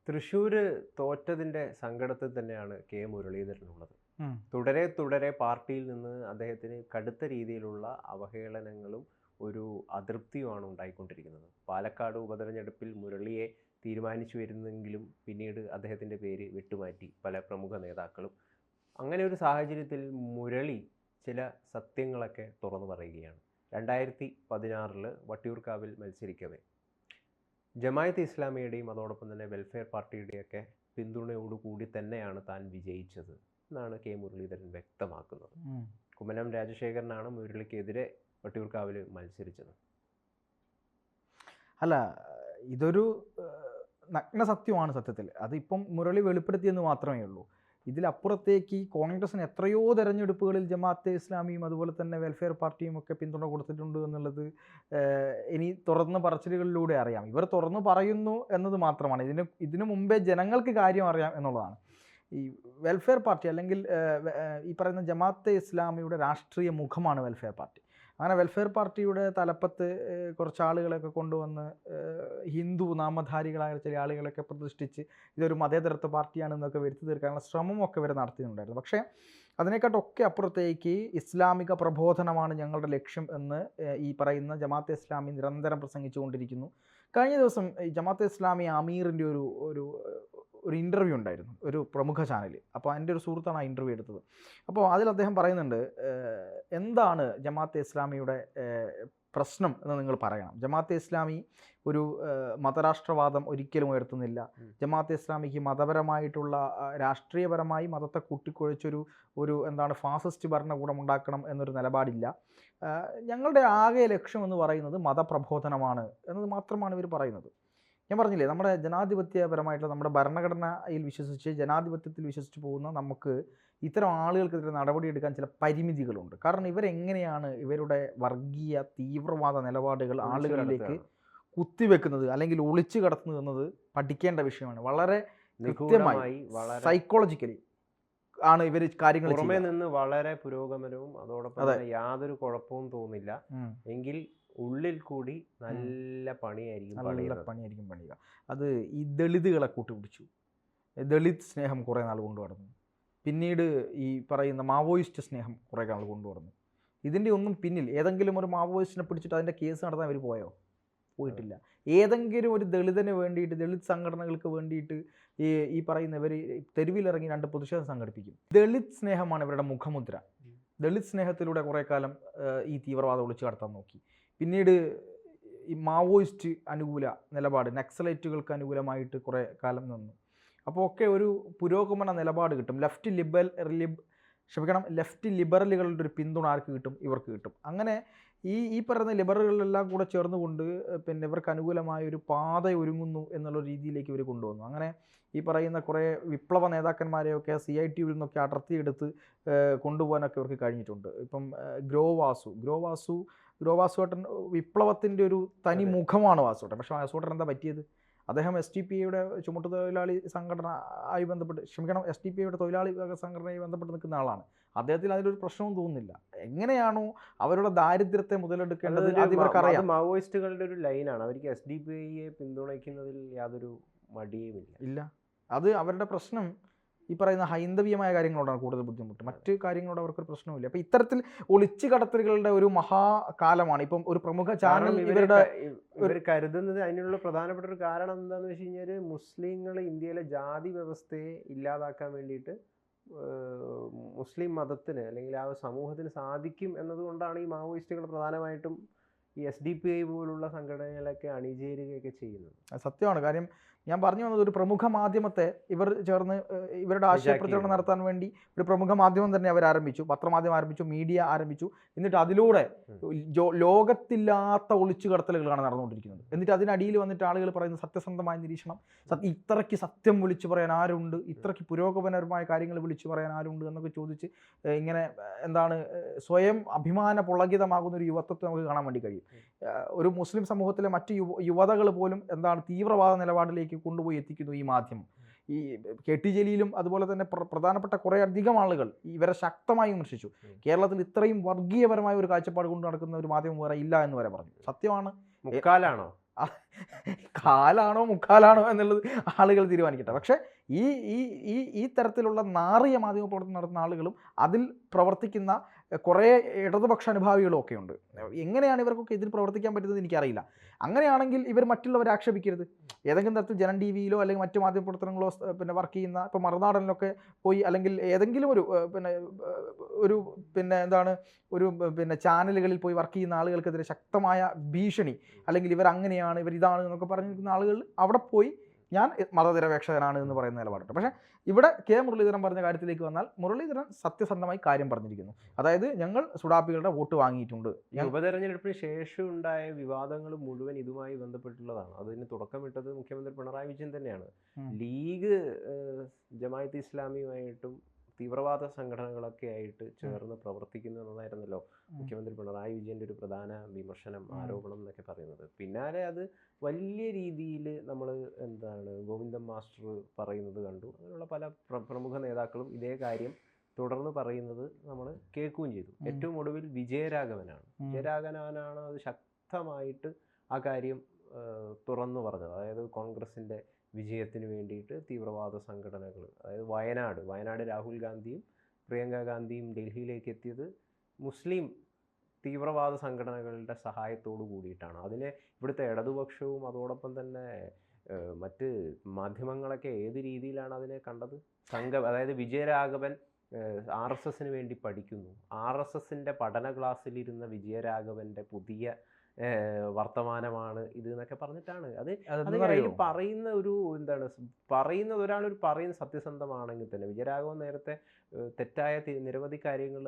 തൃശ്ശൂര് തോറ്റതിന്റെ സങ്കടത്തിൽ തന്നെയാണ് കെ മുരളീധരനുള്ളത്. ഉം. തുടരെ തുടരെ പാർട്ടിയിൽ നിന്ന് അദ്ദേഹത്തിന് കടുത്ത രീതിയിലുള്ള അവഹേളനങ്ങളും ഒരു അതൃപ്തിയുമാണ് ഉണ്ടായിക്കൊണ്ടിരിക്കുന്നത്. പാലക്കാട് ഉപതെരഞ്ഞെടുപ്പിൽ മുരളിയെ തീരുമാനിച്ചു വരുന്നെങ്കിലും പിന്നീട് അദ്ദേഹത്തിൻ്റെ പേര് വിട്ടുമാറ്റി പല പ്രമുഖ നേതാക്കളും. അങ്ങനെ ഒരു സാഹചര്യത്തിൽ മുരളി ചില സത്യങ്ങളൊക്കെ തുറന്നു പറയുകയാണ്. 2016 വട്ടിയൂർക്കാവിൽ മത്സരിക്കവേ ജമായത്ത് ഇസ്ലാമിയുടെയും അതോടൊപ്പം തന്നെ വെൽഫെയർ പാർട്ടിയുടെയൊക്കെ പിന്തുണയോടുകൂടി തന്നെയാണ് താൻ വിജയിച്ചത് എന്നാണ് കെ മുരളീധരൻ വ്യക്തമാക്കുന്നത്. കുമ്മനം രാജശേഖരനാണ് മുരളിക്കെതിരെ വട്ടിയൂർക്കാവിൽ മത്സരിച്ചത്. അല്ല, ഇതൊരു നഗ്ന സത്യമാണ് സത്യത്തിൽ. അതിപ്പം മുരളി വെളിപ്പെടുത്തിയെന്ന് മാത്രമേ ഉള്ളൂ. ഇതിലപ്പുറത്തേക്ക് കോൺഗ്രസിന് എത്രയോ തെരഞ്ഞെടുപ്പുകളിൽ ജമാഅത്തെ ഇസ്ലാമിയും അതുപോലെ തന്നെ വെൽഫെയർ പാർട്ടിയും ഒക്കെ പിന്തുണ കൊടുത്തിട്ടുണ്ട് എന്നുള്ളത് ഇനി തുറന്ന് പറച്ചിലുകളിലൂടെ അറിയാം. ഇവർ തുറന്നു പറയുന്നു എന്നത് മാത്രമാണ്. ഇതിനു മുമ്പേ ജനങ്ങൾക്ക് കാര്യം അറിയാം എന്നുള്ളതാണ്. ഈ വെൽഫെയർ പാർട്ടി അല്ലെങ്കിൽ ഈ പറയുന്ന ജമാഅത്തെ ഇസ്ലാമിയുടെ രാഷ്ട്രീയ മുഖമാണ് വെൽഫെയർ പാർട്ടി. അങ്ങനെ വെൽഫെയർ പാർട്ടിയുടെ തലപ്പത്ത് കുറച്ച് ആളുകളൊക്കെ കൊണ്ടുവന്ന് ഹിന്ദു നാമധാരികളായ ചില ആളുകളൊക്കെ പ്രതിഷ്ഠിച്ച് ഇതൊരു മതേതരത്വ പാർട്ടിയാണെന്നൊക്കെ വരുത്തി തീർക്കാനുള്ള ശ്രമമൊക്കെ ഇവർ നടത്തിയിട്ടുണ്ടായിരുന്നു. പക്ഷേ അതിനെക്കാട്ടൊക്കെ അപ്പുറത്തേക്ക് ഇസ്ലാമിക പ്രബോധനമാണ് ഞങ്ങളുടെ ലക്ഷ്യം എന്ന് ഈ പറയുന്ന ജമാഅത്തെ ഇസ്ലാമി നിരന്തരം പ്രസംഗിച്ചുകൊണ്ടിരിക്കുന്നു. കഴിഞ്ഞ ദിവസം ഈ ജമാഅത്തെ ഇസ്ലാമി അമീറിൻ്റെ ഒരു ഇൻ്റർവ്യൂ ഉണ്ടായിരുന്നു ഒരു പ്രമുഖ ചാനലിൽ. അപ്പോൾ എൻ്റെ ഒരു സുഹൃത്താണ് ആ ഇൻ്റർവ്യൂ എടുത്തത്. അപ്പോൾ അതിൽ അദ്ദേഹം പറയുന്നുണ്ട്, എന്താണ് ജമാഅത്തെ ഇസ്ലാമിയുടെ പ്രശ്നം എന്ന് നിങ്ങൾ പറയണം. ജമാഅത്തെ ഇസ്ലാമി ഒരു മതരാഷ്ട്രവാദം ഒരിക്കലും ഉയർത്തുന്നില്ല. ജമാഅത്തെ ഇസ്ലാമിക്ക് മതപരമായിട്ടുള്ള രാഷ്ട്രീയപരമായി മതത്തെ കൂട്ടിക്കുഴച്ചൊരു എന്താണ് ഫാസിസ്റ്റ് ഭരണകൂടം ഉണ്ടാക്കണം എന്നൊരു നിലപാടില്ല. ഞങ്ങളുടെ ആകെ ലക്ഷ്യം എന്ന് പറയുന്നത് മതപ്രബോധനമാണ് എന്നത് മാത്രമാണ് ഇവർ പറയുന്നത്. ഞാൻ പറഞ്ഞില്ലേ, നമ്മുടെ ജനാധിപത്യപരമായിട്ടുള്ള നമ്മുടെ ഭരണഘടനയിൽ വിശ്വസിച്ച് ജനാധിപത്യത്തിൽ വിശ്വസിച്ച് പോകുന്ന നമുക്ക് ഇത്തരം ആളുകൾക്കെതിരെ നടപടിയെടുക്കാൻ ചില പരിമിതികളുണ്ട്. കാരണം ഇവരെങ്ങനെയാണ് ഇവരുടെ വർഗീയ തീവ്രവാദ നിലപാടുകൾ ആളുകളിലേക്ക് കുത്തിവെക്കുന്നത് അല്ലെങ്കിൽ ഒളിച്ചു കടത്തുന്നത് എന്നത് പഠിക്കേണ്ട വിഷയമാണ്. വളരെ കൃത്യമായി സൈക്കോളജിക്കലി ആണ് ഇവർ കാര്യങ്ങൾ പുറമേ നിന്ന് വളരെ പുരോഗമനവും അതോടൊപ്പം യാതൊരു കുഴപ്പവും തോന്നില്ല എങ്കിൽ ഉള്ളിൽ കൂടി നല്ല പണിയായിരിക്കും പണിയുക. അത് ഈ ദളിതുകളെ കൂട്ടുപിടിച്ചു. ദളിത് സ്നേഹം കുറേ നാൾ കൊണ്ടുവന്നു. പിന്നീട് ഈ പറയുന്ന മാവോയിസ്റ്റ് സ്നേഹം കുറേ നാൾ കൊണ്ടുവന്നു. ഇതിൻ്റെ ഒന്നും പിന്നിൽ ഏതെങ്കിലും ഒരു മാവോയിസ്റ്റിനെ പിടിച്ചിട്ട് അതിൻ്റെ കേസ് നടത്താൻ അവർ പോയിട്ടില്ല. ഏതെങ്കിലും ഒരു ദളിതന് വേണ്ടിയിട്ട് ദളിത് സംഘടനകൾക്ക് വേണ്ടിയിട്ട് ഈ പറയുന്നവർ തെരുവിലിറങ്ങി 2 പ്രതിഷേധം സംഘടിപ്പിക്കും. ദളിത് സ്നേഹമാണ് ഇവരുടെ മുഖമുദ്ര. ദളിത് സ്നേഹത്തിലൂടെ കുറേ കാലം ഈ തീവ്രവാദം ഒളിച്ചു കടത്താൻ നോക്കി. പിന്നീട് ഈ മാവോയിസ്റ്റ് അനുകൂല നിലപാട്, നക്സലൈറ്റുകൾക്ക് അനുകൂലമായിട്ട് കുറേ കാലം നിന്നു. അപ്പോൾ ഒക്കെ ഒരു പുരോഗമന നിലപാട് കിട്ടും. ലെഫ്റ്റ് ലിബറലുകളുടെ ഒരു പിന്തുണ ആർക്ക് കിട്ടും? ഇവർക്ക് കിട്ടും. അങ്ങനെ ഈ പറയുന്ന ലിബറലുകളെല്ലാം കൂടെ ചേർന്നുകൊണ്ട് പിന്നെ ഇവർക്ക് അനുകൂലമായ ഒരു പാത ഒരുങ്ങുന്നു എന്നുള്ള രീതിയിലേക്ക് ഇവർ കൊണ്ടുവന്നു. അങ്ങനെ ഈ പറയുന്ന കുറേ വിപ്ലവ നേതാക്കന്മാരെയൊക്കെ CITUവിൽ നിന്നൊക്കെ അടർത്തിയെടുത്ത് കൊണ്ടുപോകാനൊക്കെ ഇവർക്ക് കഴിഞ്ഞിട്ടുണ്ട്. ഇപ്പം ഗ്രോവാസുവേട്ടൻ വിപ്ലവത്തിൻ്റെ ഒരു തനി മുഖമാണ് വാസുവേട്ടൻ. പക്ഷേ വാസുവേട്ടൻ എന്താ പറ്റിയത്? അദ്ദേഹം SDPIയുടെ ചുമട്ടുതൊഴിലാളി സംഘടന ആയി ബന്ധപ്പെട്ട് SDPIയുടെ തൊഴിലാളി സംഘടനയുമായി ബന്ധപ്പെട്ട് നിൽക്കുന്ന ആളാണ്. അദ്ദേഹത്തിന് അതിലൊരു പ്രശ്നവും തോന്നുന്നില്ല. എങ്ങനെയാണോ അവരുടെ ദാരിദ്ര്യത്തെ മുതലെടുക്കേണ്ടത് അത് ഇവർക്കറിയാം. മാവോയിസ്റ്റുകളുടെ ഒരു ലൈനാണ്. അവർക്ക് SDPIയെ പിന്തുണയ്ക്കുന്നതിൽ യാതൊരു മടിയുമില്ല. അത് അവരുടെ പ്രശ്നം ഈ പറയുന്ന ഹൈന്ദവീയമായ കാര്യങ്ങളോടാണ് കൂടുതൽ ബുദ്ധിമുട്ട്. മറ്റ് കാര്യങ്ങളോട് അവർക്കൊരു പ്രശ്നമില്ല. അപ്പോൾ ഇത്തരത്തിൽ ഒളിച്ചു കടത്തലുകളുടെ ഒരു മഹാകാലമാണ്. ഇപ്പം ഒരു പ്രമുഖ ചാനൽ ഇവർ കരുതുന്നത് അതിനുള്ള പ്രധാനപ്പെട്ട ഒരു കാരണം എന്താണെന്ന് വെച്ച് കഴിഞ്ഞാൽ മുസ്ലിങ്ങൾ ഇന്ത്യയിലെ ജാതി വ്യവസ്ഥയെ ഇല്ലാതാക്കാൻ വേണ്ടിയിട്ട് മുസ്ലിം മതത്തിന് അല്ലെങ്കിൽ ആ സമൂഹത്തിന് സാധിക്കും എന്നതുകൊണ്ടാണ് ഈ മാവോയിസ്റ്റുകൾ പ്രധാനമായിട്ടും ഈ SDPI പോലുള്ള സംഘടനകളൊക്കെ അണിചേരുകയൊക്കെ ചെയ്യുന്നത്. സത്യമാണ്. കാര്യം ഞാൻ പറഞ്ഞു വന്നത്, ഒരു പ്രമുഖ മാധ്യമത്തെ ഇവർ ചേർന്ന് ഇവരുടെ ആശയപ്രചരണം നടത്താൻ വേണ്ടി ഒരു പ്രമുഖ മാധ്യമം തന്നെ അവർ ആരംഭിച്ചു. പത്രമാധ്യമം ആരംഭിച്ചു, മീഡിയ ആരംഭിച്ചു. എന്നിട്ട് അതിലൂടെ ലോകത്തില്ലാത്ത ഒളിച്ചു കടത്തലുകളാണ് നടന്നുകൊണ്ടിരിക്കുന്നത്. എന്നിട്ട് അതിനടിയിൽ വന്നിട്ട് ആളുകൾ പറയുന്ന സത്യസന്ധമായ നിരീക്ഷണം, ഇത്രയ്ക്ക് സത്യം വിളിച്ചു പറയാൻ ആരുണ്ട്, ഇത്രയ്ക്ക് പുരോഗമനപരമായ കാര്യങ്ങൾ വിളിച്ചു പറയാൻ ആരുണ്ട് എന്നൊക്കെ ചോദിച്ച് ഇങ്ങനെ എന്താണ് സ്വയം അഭിമാന പുളകിതമാകുന്ന ഒരു യുവത്വത്തെ നമുക്ക് കാണാൻ വേണ്ടി കഴിയും. ഒരു മുസ്ലിം സമൂഹത്തിലെ മറ്റ് യുവതകൾ പോലും എന്താണ് തീവ്രവാദ നിലപാടിലേക്ക് കൊണ്ടുപോയി എത്തിക്കുന്നു ഈ മാധ്യമം. ഈ KT ജലീലും അതുപോലെ തന്നെ പ്രധാനപ്പെട്ട കുറേ അധികം ആളുകൾ ഇവരെ ശക്തമായി വിമർശിച്ചു. കേരളത്തിൽ ഇത്രയും വർഗീയപരമായ ഒരു കാഴ്ചപ്പാട് കൊണ്ട് നടക്കുന്ന ഒരു മാധ്യമം വേറെ ഇല്ല എന്ന് വരെ പറഞ്ഞു. സത്യമാണ്. മുക്കാലാണോ? കാലാണോ മുക്കാലാണോ എന്നുള്ളത് ആളുകൾ തീരുമാനിക്കട്ടെ. പക്ഷേ ഈ ഈ ഈ ഈ തരത്തിലുള്ള നാറിയ മാധ്യമ പ്രവർത്തനം നടത്തുന്ന ആളുകളും അതിൽ പ്രവർത്തിക്കുന്ന കുറേ ഇടതുപക്ഷ അനുഭാവികളും ഒക്കെ ഉണ്ട്. എങ്ങനെയാണ് ഇവർക്കൊക്കെ ഇതിൽ പ്രവർത്തിക്കാൻ പറ്റുന്നത് എനിക്കറിയില്ല. അങ്ങനെയാണെങ്കിൽ ഇവർ മറ്റുള്ളവരെ ആക്ഷേപിക്കരുത്. ഏതെങ്കിലും തരത്തിൽ ജനം ടി വിയിലോ അല്ലെങ്കിൽ മറ്റു മാധ്യമ പ്രവർത്തനങ്ങളോ പിന്നെ വർക്ക് ചെയ്യുന്ന ഇപ്പോൾ മറുനാടനിലൊക്കെ പോയി അല്ലെങ്കിൽ ഏതെങ്കിലും ഒരു എന്താണ് ഒരു ചാനലുകളിൽ പോയി വർക്ക് ചെയ്യുന്ന ആളുകൾക്കെതിരെ ശക്തമായ ഭീഷണി അല്ലെങ്കിൽ ഇവർ അങ്ങനെയാണ് ഇവർ ഇതാണ് എന്നൊക്കെ പറഞ്ഞു നിൽക്കുന്ന ആളുകൾ അവിടെ പോയി ഞാൻ മതനിരപേക്ഷകനാണ് എന്ന് പറയുന്ന നിലപാടുണ്ട്. പക്ഷേ ഇവിടെ കെ മുരളീധരൻ പറഞ്ഞ കാര്യത്തിലേക്ക് വന്നാൽ മുരളീധരൻ സത്യസന്ധമായി കാര്യം പറഞ്ഞിരിക്കുന്നു. അതായത് ഞങ്ങൾ സുഡാപ്പികളുടെ വോട്ട് വാങ്ങിയിട്ടുണ്ട്. ഉപതെരഞ്ഞെടുപ്പിന് ശേഷം ഉണ്ടായ വിവാദങ്ങൾ മുഴുവൻ ഇതുമായി ബന്ധപ്പെട്ടുള്ളതാണ്. അതിന് തുടക്കമിട്ടത് മുഖ്യമന്ത്രി പിണറായി വിജയൻ തന്നെയാണ്. ലീഗ് ജമാഅത്ത് ഇസ്ലാമിയുമായിട്ടും തീവ്രവാദ സംഘടനകളൊക്കെ ആയിട്ട് ചേർന്ന് പ്രവർത്തിക്കുന്നു എന്നതായിരുന്നല്ലോ മുഖ്യമന്ത്രി പിണറായി വിജയൻ്റെ ഒരു പ്രധാന വിമർശനം, ആരോപണം എന്നൊക്കെ പറയുന്നത്. പിന്നാലെ അത് വലിയ രീതിയിൽ നമ്മൾ ഗോവിന്ദൻ മാസ്റ്റർ പറയുന്നത് കണ്ടു. അങ്ങനെയുള്ള പല പ്രമുഖ നേതാക്കളും ഇതേ കാര്യം തുടർന്ന് പറയുന്നത് നമ്മൾ കേൾക്കുകയും ചെയ്തു. ഏറ്റവും ഒടുവിൽ വിജയരാഘവനാണ് അത് ശക്തമായിട്ട് ആ കാര്യം തുറന്നു പറഞ്ഞത്. അതായത് കോൺഗ്രസിൻ്റെ വിജയത്തിന് വേണ്ടിയിട്ട് തീവ്രവാദ സംഘടനകൾ, അതായത് വയനാട് രാഹുൽ ഗാന്ധിയും പ്രിയങ്ക ഗാന്ധിയും ഡൽഹിയിലേക്ക് എത്തിയത് മുസ്ലിം തീവ്രവാദ സംഘടനകളുടെ സഹായത്തോടു കൂടിയിട്ടാണ്. അതിനെ ഇവിടുത്തെ ഇടതുപക്ഷവും അതോടൊപ്പം തന്നെ മറ്റ് മാധ്യമങ്ങളൊക്കെ ഏത് രീതിയിലാണ് അതിനെ കണ്ടത്? അതായത് വിജയരാഘവൻ RSSന് വേണ്ടി പഠിക്കുന്നു. RSSൻ്റെ പഠന ക്ലാസ്സിലിരുന്ന വിജയരാഘവൻ്റെ പുതിയ വർത്തമാനമാണ് ഇത് എന്നൊക്കെ പറഞ്ഞിട്ടാണ് അത് പറയുന്ന ഒരാൾ പറയുന്ന സത്യസന്ധമാണെങ്കിൽ തന്നെ വിജയരാഘവൻ നേരത്തെ തെറ്റായ നിരവധി കാര്യങ്ങൾ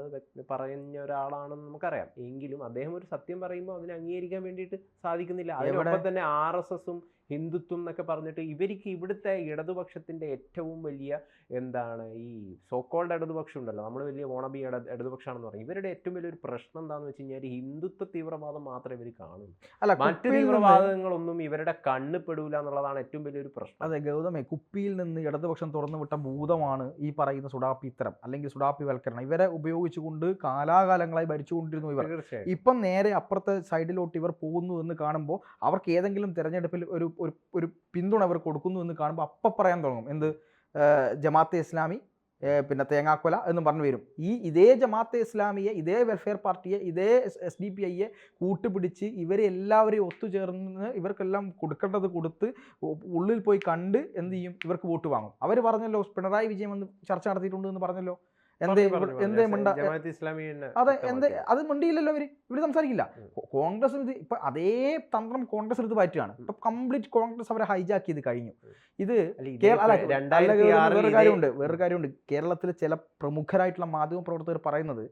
പറഞ്ഞ ഒരാളാണെന്ന് നമുക്കറിയാം. എങ്കിലും അദ്ദേഹം ഒരു സത്യം പറയുമ്പോൾ അതിനെ അംഗീകരിക്കാൻ വേണ്ടിയിട്ട് സാധിക്കുന്നില്ല. അതിനോടൊപ്പം തന്നെ RSSും ഹിന്ദുത്വം എന്നൊക്കെ പറഞ്ഞിട്ട് ഇവർക്ക് ഇവിടുത്തെ ഇടതുപക്ഷത്തിൻ്റെ ഏറ്റവും വലിയ ഈ സോക്കോൾഡ് ഇടതുപക്ഷം ഉണ്ടല്ലോ, നമ്മൾ വലിയ ഓണബി ഇടതുപക്ഷമാണെന്ന് പറയും. ഇവരുടെ ഏറ്റവും വലിയൊരു പ്രശ്നം എന്താണെന്ന് വെച്ച് കഴിഞ്ഞാൽ ഹിന്ദുത്വ തീവ്രവാദം മാത്രമേ ഇവർ കാണുന്നു. മറ്റ് തീവ്രവാദങ്ങളൊന്നും ഇവരുടെ കണ്ണ് പെടൂല എന്നുള്ളതാണ് ഏറ്റവും വലിയൊരു പ്രശ്നം. അതെ ഗൗതമേ, കുപ്പിയിൽ നിന്ന് ഇടതുപക്ഷം തുറന്നു വിട്ട ഭൂതമാണ് ഈ പറയുന്ന സുഡാപ്പിത്തരം അല്ലെങ്കിൽ സുഡാപ്പിവൽക്കരണം. ഇവരെ ഉപയോഗിച്ചുകൊണ്ട് കാലാകാലങ്ങളായി ഭരിച്ചുകൊണ്ടിരുന്നു ഇവർ. ഇപ്പം നേരെ അപ്പുറത്തെ സൈഡിലോട്ട് ഇവർ പോകുന്നു എന്ന് കാണുമ്പോൾ അവർക്ക് ഏതെങ്കിലും തെരഞ്ഞെടുപ്പിൽ ഒരു പിന്തുണ ഇവർ കൊടുക്കുന്നു എന്ന് കാണുമ്പോൾ അപ്പം പറയാൻ തുടങ്ങും എന്ത് ജമാഅത്തെ ഇസ്ലാമി പിന്നെ തേങ്ങാക്കൊല എന്നും പറഞ്ഞു വരും. ഇതേ ജമാഅത്തെ ഇസ്ലാമിയെ, ഇതേ വെൽഫെയർ പാർട്ടിയെ, ഇതേ SDPIയെ കൂട്ടുപിടിച്ച് ഇവരെ എല്ലാവരെയും ഒത്തുചേർന്ന് ഇവർക്കെല്ലാം കൊടുക്കേണ്ടത് കൊടുത്ത് ഉള്ളിൽ പോയി കണ്ട് എന്ത് ചെയ്യും, ഇവർക്ക് വോട്ട് വാങ്ങും. അവർ പറഞ്ഞല്ലോ പിണറായി വിജയൻ വന്ന് ചർച്ച നടത്തിയിട്ടുണ്ട് എന്ന് പറഞ്ഞല്ലോ. അത് മിണ്ടിയില്ലല്ലോ ഇവര് സംസാരിക്കില്ല. കോൺഗ്രസ് ഇപ്പൊ അതേ തന്ത്രം കോൺഗ്രസ് എടുത്ത് പറ്റുകയാണ്. ഇപ്പൊ കംപ്ലീറ്റ് കോൺഗ്രസ് അവരെ ഹൈജാക്ക് ചെയ്ത് കഴിഞ്ഞു. ഇത് വേറൊരു കാര്യമുണ്ട്. കേരളത്തിലെ ചില പ്രമുഖരായിട്ടുള്ള മാധ്യമ പ്രവർത്തകർ പറയുന്നത്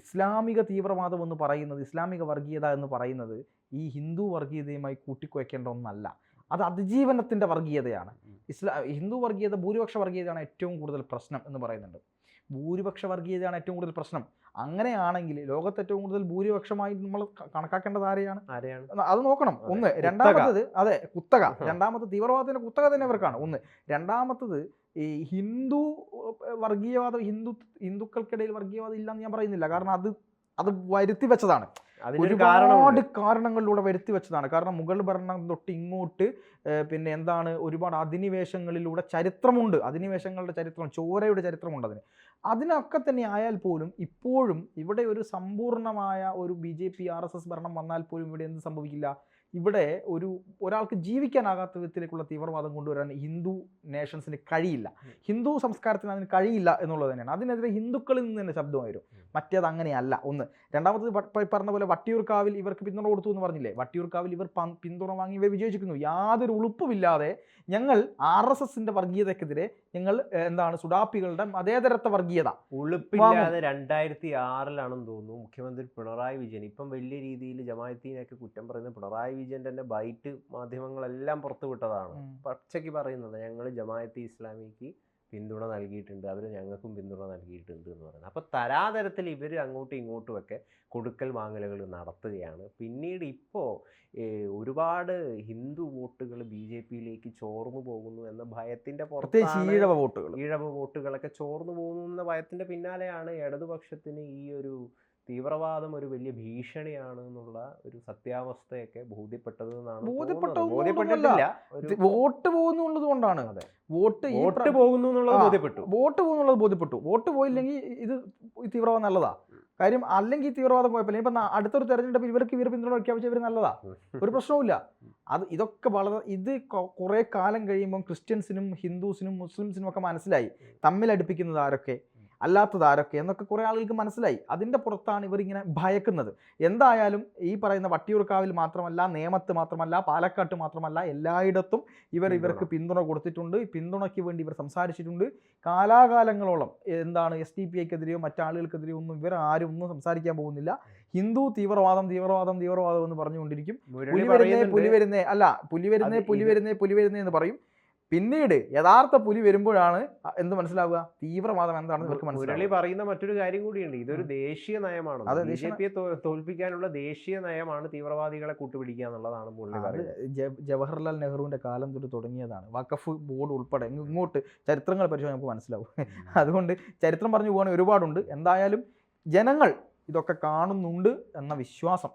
ഇസ്ലാമിക തീവ്രവാദം എന്ന് പറയുന്നത്, ഇസ്ലാമിക വർഗീയത എന്ന് പറയുന്നത് ഈ ഹിന്ദു വർഗീയതയുമായി കൂട്ടിക്കുവയ്ക്കേണ്ട ഒന്നല്ല. അത് അതിജീവനത്തിന്റെ വർഗീയതയാണ്. ഹിന്ദു വർഗീയത, ഭൂരിപക്ഷ വർഗീയതയാണ് ഏറ്റവും കൂടുതൽ പ്രശ്നം എന്ന് പറയുന്നുണ്ട്. ഭൂരിപക്ഷ വർഗീയതയാണ് ഏറ്റവും കൂടുതൽ പ്രശ്നം. അങ്ങനെയാണെങ്കിൽ ലോകത്ത് ഏറ്റവും കൂടുതൽ ഭൂരിപക്ഷമായി നമ്മൾ കണക്കാക്കേണ്ടത് ആരെയാണ്? അത് നോക്കണം. ഒന്ന്. രണ്ടാമത്തത് കുത്തക. രണ്ടാമത്തെ തീവ്രവാദത്തിന്റെ കുത്തക തന്നെ ഇവർക്കാണ്. ഒന്ന്. രണ്ടാമത്തത് ഈ ഹിന്ദു വർഗീയവാദം, ഹിന്ദുക്കൾക്കിടയിൽ വർഗീയവാദം ഇല്ലെന്ന് ഞാൻ പറയുന്നില്ല. കാരണം അത് വരുത്തി വെച്ചതാണ്. ഒരുപാട് കാരണങ്ങളിലൂടെ വരുത്തി വെച്ചതാണ്. കാരണം മുഗൾ ഭരണം തൊട്ട് ഇങ്ങോട്ട് പിന്നെ ഒരുപാട് അധിനിവേശങ്ങളിലൂടെ ചരിത്രമുണ്ട്. അധിനിവേശങ്ങളുടെ ചരിത്രം, ചോരയുടെ ചരിത്രമുണ്ട്. അതിനൊക്കെ തന്നെ ആയാൽ പോലും ഇപ്പോഴും ഇവിടെ ഒരു സമ്പൂർണമായ ഒരു BJP RSS ഭരണം വന്നാൽ പോലും ഇവിടെ എന്ത് സംഭവിക്കില്ല? ഇവിടെ ഒരാൾക്ക് ജീവിക്കാനാകാത്ത വിധത്തിലേക്കുള്ള തീവ്രവാദം കൊണ്ടുവരാൻ ഹിന്ദു നേഷൻസിന് കഴിയില്ല. ഹിന്ദു സംസ്കാരത്തിന് അതിന് കഴിയില്ല എന്നുള്ളത് തന്നെയാണ്. അതിനെതിരെ ഹിന്ദുക്കളിൽ നിന്ന് തന്നെ ശബ്ദമായിരുന്നു. മറ്റേത് അങ്ങനെയല്ല. ഒന്ന്. രണ്ടാമത്തത് പറഞ്ഞ പോലെ വട്ടിയൂർക്കാവിൽ ഇവർക്ക് പിന്തുണ കൊടുത്തു എന്ന് പറഞ്ഞില്ലേ? വട്ടിയൂർക്കാവിൽ ഇവർ പിന്തുണ വാങ്ങി ഇവർ വിജയിച്ചിരിക്കുന്നു. യാതൊരു ഉളുപ്പുമില്ലാതെ ഞങ്ങൾ RSSന്റെ വർഗീയതക്കെതിരെ ഞങ്ങൾ സുഡാപ്പികളുടെ മതേതരത്വ വർഗീയത ഉളുപ്പില്ലാതെ 2006 തോന്നുന്നു മുഖ്യമന്ത്രി പിണറായി വിജയൻ, ഇപ്പം വലിയ രീതിയിൽ ജമാഅത്തിനെയൊക്കെ കുറ്റം പറയുന്ന പിണറായി വിജയൻ തന്നെ ബൈറ്റ് മാധ്യമങ്ങളെല്ലാം പുറത്തുവിട്ടതാണ്. പച്ചയ്ക്ക് പറയുന്നത് ഞങ്ങൾ ജമാഅത്തെ ഇസ്ലാമിക്ക് പിന്തുണ നൽകിയിട്ടുണ്ട്, അവർ ഞങ്ങൾക്കും പിന്തുണ നൽകിയിട്ടുണ്ട് എന്ന് പറയുന്നത്. അപ്പോൾ തരാതരത്തിൽ ഇവർ അങ്ങോട്ടും ഇങ്ങോട്ടുമൊക്കെ കൊടുക്കൽ വാങ്ങലുകൾ നടത്തുകയാണ്. പിന്നീട് ഇപ്പോൾ ഒരുപാട് ഹിന്ദു വോട്ടുകൾ BJPയിലേക്ക് ചോർന്നു പോകുന്നു എന്ന ഭയത്തിൻ്റെ പുറത്താണ്, ഈഴവ വോട്ടുകളൊക്കെ ചോർന്നു പോകുന്നു എന്ന ഭയത്തിൻ്റെ പിന്നാലെയാണ് ഇടതുപക്ഷത്തിന് ഈ ഒരു തീവ്രവാദം ഒരു വലിയ ഭീഷണിയാണ് എന്നുള്ള ഒരു സത്യാവസ്ഥയൊക്കെ ബോധ്യപ്പെട്ടത് എന്നാണ് ബോധ്യപ്പെട്ടതൊന്നും ബോധ്യപ്പെട്ടിട്ടില്ല. വോട്ട് പോകുന്നുള്ളത് കൊണ്ടാണ്. അതെ. വോട്ട് പോകുന്നു എന്നുള്ളത് ബോധ്യപ്പെട്ടു. വോട്ട് പോകുന്നുള്ളത് ബോധ്യപ്പെട്ടു. വോട്ട് പോയില്ലെങ്കിൽ ഇത് തീവ്രവാദം നല്ലതാ. കാര്യം അല്ലെങ്കിൽ തീവ്രവാദം കുഴപ്പമില്ല. ഇപ്പം അടുത്തൊരു തെരഞ്ഞെടുപ്പ് ഇവർ പിന്തുണ പ്രഖ്യാപിച്ച ഇവർ നല്ലതാ, ഒരു പ്രശ്നവുമില്ല. ഇതൊക്കെ കുറേ കാലം കഴിയുമ്പം ക്രിസ്ത്യൻസിനും ഹിന്ദുസിനും മുസ്ലിംസിനും ഒക്കെ മനസ്സിലായി തമ്മിലടുപ്പിക്കുന്നത് ആരൊക്കെ അല്ലാത്തത് ആരൊക്കെ എന്നൊക്കെ കുറേ ആളുകൾക്ക് മനസ്സിലായി. അതിൻ്റെ പുറത്താണ് ഇവരിങ്ങനെ ഭയക്കുന്നത്. എന്തായാലും ഈ പറയുന്ന വട്ടിയൂർക്കാവിൽ മാത്രമല്ല, നേമത്ത് മാത്രമല്ല, പാലക്കാട്ട് മാത്രമല്ല, എല്ലായിടത്തും ഇവർക്ക് പിന്തുണ കൊടുത്തിട്ടുണ്ട്. പിന്തുണയ്ക്ക് വേണ്ടി ഇവർ സംസാരിച്ചിട്ടുണ്ട്. കാലാകാലങ്ങളോളം എന്താണ് SDPIക്കെതിരെയോ മറ്റാളുകൾക്കെതിരെയോ ഒന്നും ഇവർ ആരും ഒന്നും സംസാരിക്കാൻ പോകുന്നില്ല. ഹിന്ദു തീവ്രവാദം എന്ന് പറഞ്ഞുകൊണ്ടിരിക്കും. പുലി വരുന്നേ എന്ന് പറയും. പിന്നീട് യഥാർത്ഥ പുലി വരുമ്പോഴാണ് എന്ത് മനസ്സിലാവുക, തീവ്രവാദം എന്താണെന്ന് ഇവർക്ക് മനസ്സിലാവുക. മുരളി പറയുന്ന മറ്റൊരു കാര്യം കൂടിയുണ്ട്. ഇതൊരു ദേശീയ നയമാണ്. BJPയെ തോൽപ്പിക്കാനുള്ള ദേശീയ നയമാണ് തീവ്രവാദികളെ കൂട്ടുപിടിക്കുക എന്നുള്ളതാണ് മുരളി പറയുന്നത്. ജവഹർലാൽ നെഹ്റുവിന്റെ കാലം തൊട്ട് തുടങ്ങിയതാണ്. വഖഫ് ബോർഡ് ഉൾപ്പെടെ ഇങ്ങോട്ട് ചരിത്രങ്ങൾ പരിശോധിച്ചാൽ നമുക്ക് മനസ്സിലാവും. അതുകൊണ്ട് ചരിത്രം പറഞ്ഞു പോകാൻ ഒരുപാടുണ്ട്. എന്തായാലും ജനങ്ങൾ ഇതൊക്കെ കാണുന്നുണ്ട് എന്ന വിശ്വാസം